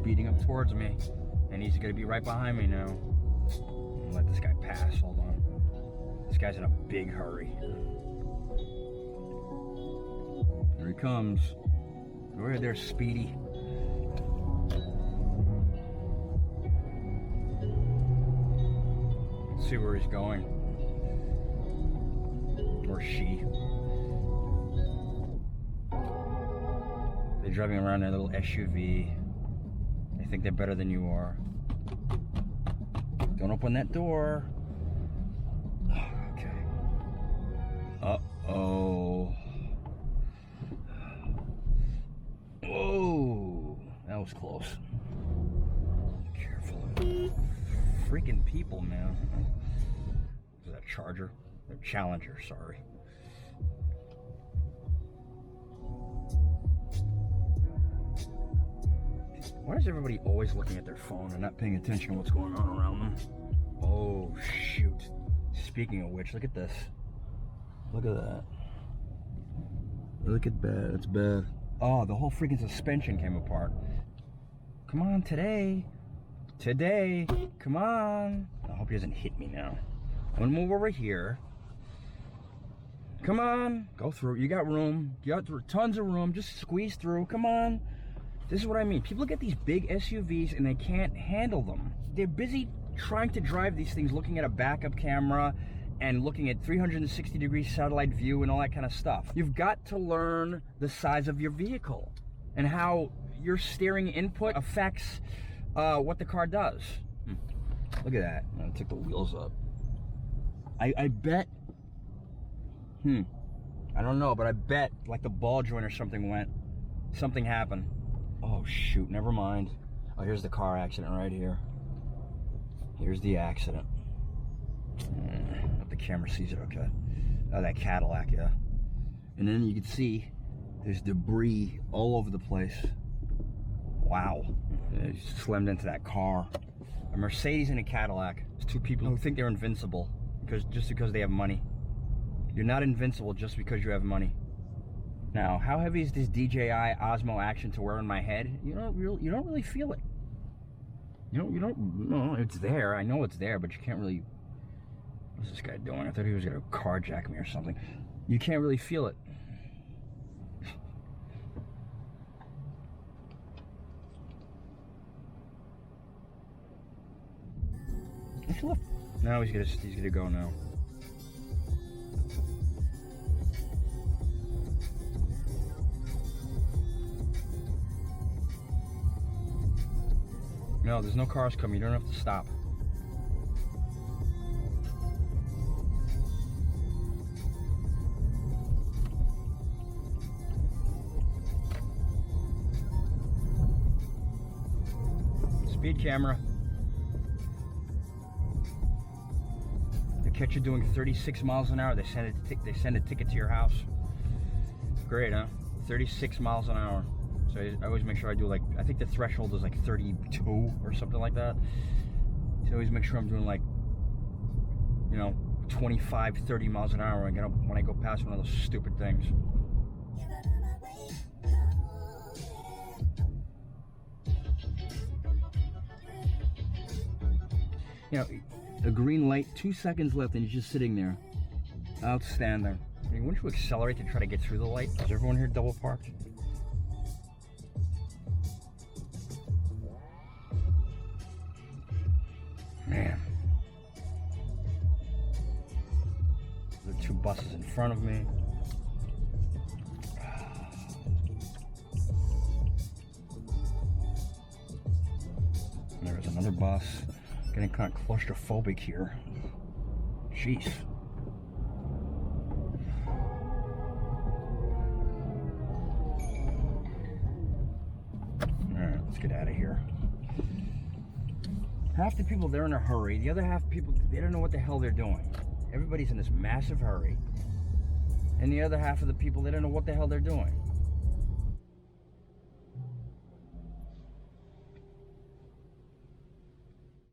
speeding up towards me, and he's gonna be right behind me now. Let this guy pass. Hold on. This guy's in a big hurry. Here he comes. Go ahead there, Speedy. Let's see where he's going. Or she. They're driving around in a little SUV. They think they're better than you are. Don't open that door. Okay. Uh-oh. Whoa. That was close. Careful. Freaking people, man. Is that a Charger? A Challenger, sorry. Why is everybody always looking at their phone and not paying attention to what's going on around them? Oh, shoot. Speaking of which, look at this. Look at that. Look at that. It's bad. Oh, the whole freaking suspension came apart. Come on, today. Today. Come on. I hope he doesn't hit me now. I'm gonna move over here. Come on. Go through. You got room. You got tons of room. Just squeeze through. Come on. This is what I mean. People get these big SUVs and they can't handle them. They're busy trying to drive these things, looking at a backup camera and looking at 360-degree satellite view and all that kind of stuff. You've got to learn the size of your vehicle and how your steering input affects what the car does. Look at that. I took the wheels up. I bet, I don't know, but I bet like the ball joint or something something happened. Oh shoot, never mind. Oh, here's the car accident right here. Here's the accident. Hope the camera sees it okay. Oh, that Cadillac, yeah. And then you can see there's debris all over the place. Wow. It slammed into that car. A Mercedes and a Cadillac. It's two people who think they're invincible just because they have money. You're not invincible just because you have money. Now, how heavy is this DJI Osmo Action to wear on my head? You don't really feel it. You don't. No, it's there. I know it's there, but you can't really. What's this guy doing? I thought he was gonna carjack me or something. You can't really feel it. Look. Now he's gonna go now. No, there's no cars coming. You don't have to stop. Speed camera. They catch you doing 36 miles an hour. They send a ticket to your house. Great, huh? 36 miles an hour. So I always make sure I do like, I think the threshold is like 32 or something like that. So I always make sure I'm doing like, 25, 30 miles an hour when I go past one of those stupid things. A green light, 2 seconds left and you're just sitting there. Outstanding. I mean, wouldn't you accelerate to try to get through the light? Is everyone here double parked? Man. There are two buses in front of me. And there's another bus. Getting kind of claustrophobic here. Jeez. Alright, let's get out of here. Half the people, they're in a hurry. The other half people, they don't know what the hell they're doing. Everybody's in this massive hurry. And the other half of the people, they don't know what the hell they're doing.